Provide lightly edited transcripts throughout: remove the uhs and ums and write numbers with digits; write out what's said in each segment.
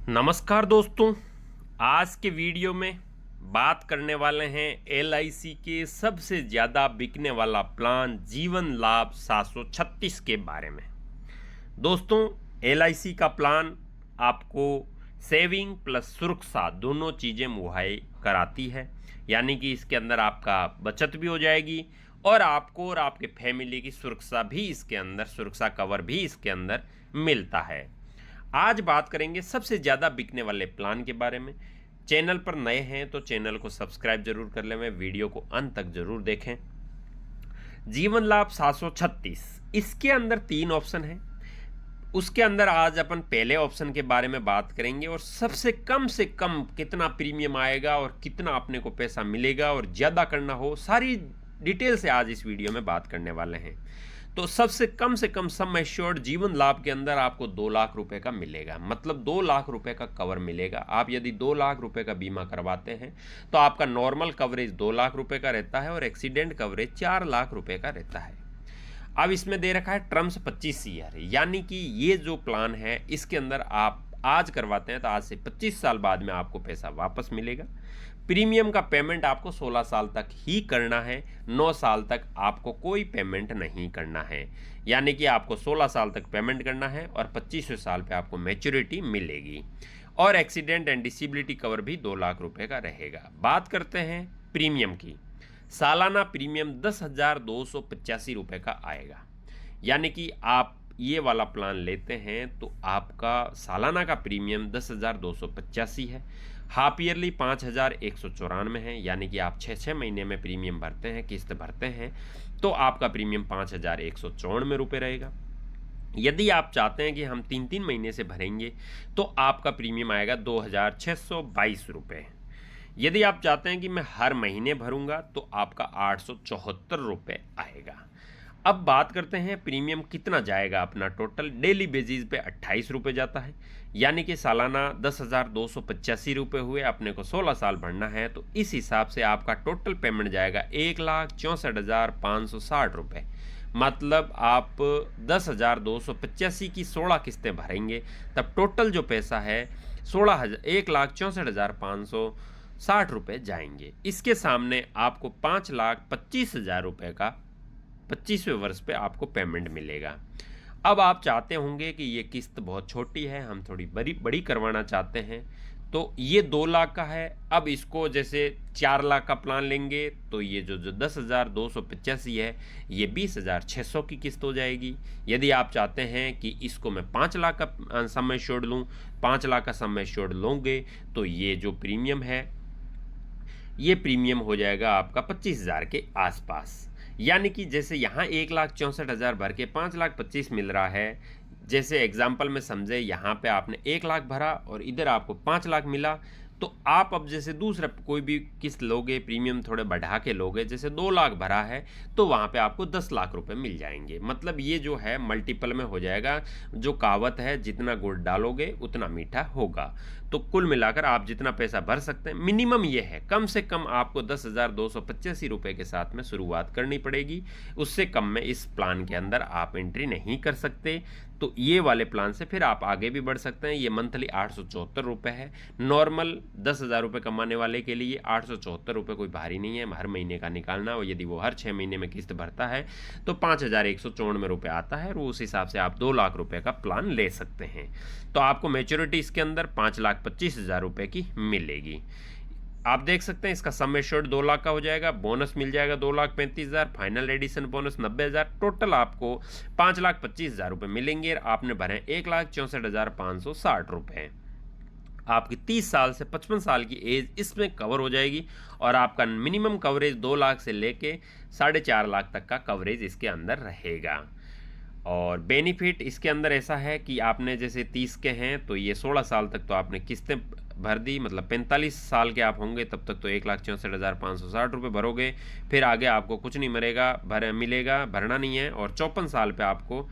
नमस्कार दोस्तों। आज के वीडियो में बात करने वाले हैं एलआईसी के सबसे ज़्यादा बिकने वाला प्लान जीवन लाभ 736 के बारे में। दोस्तों, एलआईसी का प्लान आपको सेविंग प्लस सुरक्षा दोनों चीज़ें मुहैया कराती है। यानी कि इसके अंदर आपका बचत भी हो जाएगी और आपको और आपके फैमिली की सुरक्षा भी इसके अंदर, सुरक्षा कवर भी इसके अंदर मिलता है। आज बात करेंगे सबसे ज़्यादा बिकने वाले प्लान के बारे में। चैनल पर नए हैं तो चैनल को सब्सक्राइब जरूर कर लें, वीडियो को अंत तक जरूर देखें। जीवन लाभ 736, इसके अंदर 3 ऑप्शन हैं। उसके अंदर आज अपन पहले ऑप्शन के बारे में बात करेंगे और सबसे कम से कम कितना प्रीमियम आएगा और कितना अपने को पैसा मिलेगा और ज़्यादा करना हो, सारी डिटेल से आज इस वीडियो में बात करने वाले हैं। तो सबसे कम से कम सम एश्योर्ड जीवन लाभ के अंदर आपको 2 लाख रुपए का मिलेगा, मतलब 2 लाख रुपए का कवर मिलेगा। आप यदि 2 लाख रुपए का बीमा करवाते हैं तो आपका नॉर्मल कवरेज 2 लाख रुपए का रहता है और एक्सीडेंट कवरेज 4 लाख रुपए का रहता है। अब इसमें दे रखा है टर्म्स 25 ईयर, यानी कि ये जो प्लान है इसके अंदर आप आज करवाते हैं तो आज से 25 साल बाद में आपको पैसा वापस मिलेगा। प्रीमियम का पेमेंट आपको 16 साल तक ही करना है, 9 साल तक आपको कोई पेमेंट नहीं करना है। यानी कि आपको 16 साल तक पेमेंट करना है और 25वें साल पे आपको मैच्योरिटी मिलेगी। और एक्सीडेंट एंड डिसेबिलिटी कवर भी 2 लाख रुपए का रहेगा। बात करते हैं प्रीमियम की। सालाना प्रीमियम 10,285 रुपये का आएगा। यानी कि आप ये वाला प्लान लेते हैं तो आपका सालाना का प्रीमियम 10,285 है। हाफ ईयरली 5,194 है। यानी कि आप 6 महीने में प्रीमियम भरते हैं, किस्त भरते हैं, तो आपका प्रीमियम 5,194 रुपये रहेगा। यदि आप चाहते हैं कि हम 3 महीने से भरेंगे तो आपका प्रीमियम आएगा 2,622 रुपये। यदि आप चाहते हैं कि मैं हर महीने भरूंगा तो आपका 874 रुपये आएगा। अब बात करते हैं प्रीमियम कितना जाएगा अपना टोटल। डेली बेसिस पे 28 रुपये जाता है। यानी कि सालाना 10,285 रुपये हुए, अपने को 16 साल भरना है तो इस हिसाब से आपका टोटल पेमेंट जाएगा 1,64,560 रुपये। मतलब आप 10,285 की 16 किस्तें भरेंगे तब टोटल जो पैसा है 1,64,560 रुपये जाएंगे। इसके सामने आपको 5,25,000 रुपये का 25वें वर्ष पे आपको पेमेंट मिलेगा। अब आप चाहते होंगे कि ये किस्त बहुत छोटी है, हम थोड़ी बड़ी करवाना चाहते हैं, तो ये 2 लाख का है। अब इसको जैसे 4 लाख का प्लान लेंगे तो ये जो 10,285 है ये 20,600 की किस्त हो जाएगी। यदि आप चाहते हैं कि इसको मैं 5 लाख का सम एश्योर्ड लूँ, 5 लाख का सम एश्योर्ड लोगे तो ये जो प्रीमियम है ये प्रीमियम हो जाएगा आपका 25,000 के आसपास। यानी कि जैसे यहाँ 1,64,000 भर के 5,25,000 मिल रहा है, जैसे एग्जाम्पल में समझे यहाँ पे आपने 1 लाख भरा और इधर आपको 5 लाख मिला, तो आप अब जैसे दूसरा कोई भी किस्त लोगे, प्रीमियम थोड़े बढ़ा के लोगे, जैसे 2 लाख भरा है तो वहाँ पे आपको 10 लाख रुपए मिल जाएंगे। मतलब ये जो है मल्टीपल में हो जाएगा। जो कहावत है, जितना गुड़ डालोगे उतना मीठा होगा। तो कुल मिलाकर आप जितना पैसा भर सकते हैं, मिनिमम ये है, कम से कम आपको 10,285 रुपये के साथ में शुरुआत करनी पड़ेगी। उससे कम में इस प्लान के अंदर आप एंट्री नहीं कर सकते। तो ये वाले प्लान से फिर आप आगे भी बढ़ सकते हैं। ये मंथली 874 रुपये है। नॉर्मल 10,000 रुपये कमाने वाले के लिए 874 रुपये कोई भारी नहीं है हर महीने का निकालना। और यदि वो हर 6 महीने में किस्त भरता है तो 5,194 रुपये आता है और उस हिसाब से आप 2 लाख रुपये का प्लान ले सकते हैं। तो आपको मैच्योरिटी इसके अंदर 5,25,000 रुपये की मिलेगी। आप देख सकते हैं इसका सम एश्योर्ड 2 लाख का हो जाएगा, बोनस मिल जाएगा 2,35,000, फाइनल एडिशन बोनस 90,000, टोटल आपको 5,25,000 रुपये मिलेंगे। आपने भरे 1,64,560 रुपये। आपकी 30 साल से 55 साल की एज इसमें कवर हो जाएगी और आपका मिनिमम कवरेज 2 लाख से लेके 4.5 लाख तक का कवरेज इसके अंदर रहेगा। और बेनिफिट इसके अंदर ऐसा है कि आपने जैसे 30 के हैं तो ये 16 साल तक तो आपने किस्तें भर दी, मतलब 45 साल के आप होंगे तब तक तो 1,64,560 रुपये भरोगे। फिर आगे आपको कुछ नहीं मिलेगा, भरना नहीं है। और 54 साल पे आपको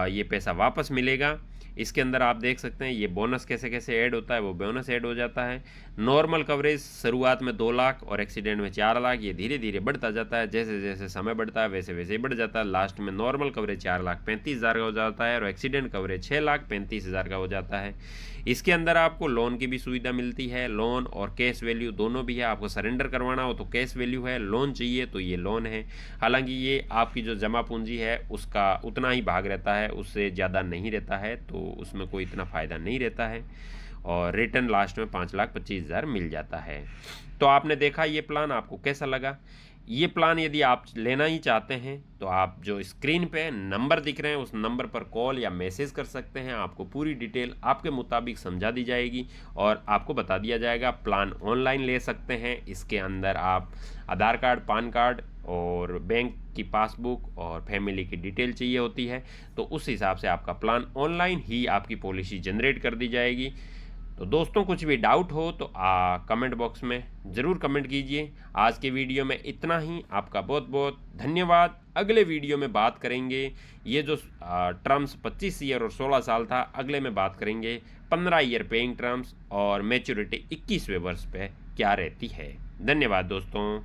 ये पैसा वापस मिलेगा। इसके अंदर आप देख सकते हैं ये बोनस कैसे कैसे ऐड होता है, वो बोनस ऐड हो जाता है। नॉर्मल कवरेज शुरुआत में 2 लाख और एक्सीडेंट में 4 लाख, ये धीरे धीरे बढ़ता जाता है। जैसे जैसे समय बढ़ता है वैसे वैसे ही बढ़ जाता है। लास्ट में नॉर्मल कवरेज 4,35,000 का हो जाता है और एक्सीडेंट कवरेज 6,35,000 का हो जाता है। इसके अंदर आपको लोन की भी सुविधा मिलती है, लोन और कैश वैल्यू दोनों भी है। आपको सरेंडर करवाना हो तो कैश वैल्यू है, लोन चाहिए तो ये लोन है। हालांकि ये आपकी जो जमा पूंजी है उसका उतना ही भाग रहता है, उससे ज़्यादा नहीं रहता है, तो उसमें कोई इतना फ़ायदा नहीं रहता है और रिटर्न लास्ट में 5,25,000 मिल जाता है। तो आपने देखा ये प्लान, आपको कैसा लगा? ये प्लान यदि आप लेना ही चाहते हैं तो आप जो स्क्रीन पे नंबर दिख रहे हैं उस नंबर पर कॉल या मैसेज कर सकते हैं। आपको पूरी डिटेल आपके मुताबिक समझा दी जाएगी और आपको बता दिया जाएगा। प्लान ऑनलाइन ले सकते हैं। इसके अंदर आप आधार कार्ड, पान कार्ड और बैंक की पासबुक और फैमिली की डिटेल चाहिए होती है, तो उस हिसाब से आपका प्लान ऑनलाइन ही आपकी पॉलिसी जनरेट कर दी जाएगी। तो दोस्तों कुछ भी डाउट हो तो कमेंट बॉक्स में ज़रूर कमेंट कीजिए। आज के वीडियो में इतना ही। आपका बहुत बहुत धन्यवाद। अगले वीडियो में बात करेंगे ये जो टर्म्स 25 ईयर और 16 साल था, अगले में बात करेंगे 15 ईयर पेइंग टर्म्स और मैच्योरिटी 21वें वर्ष पे क्या रहती है। धन्यवाद दोस्तों।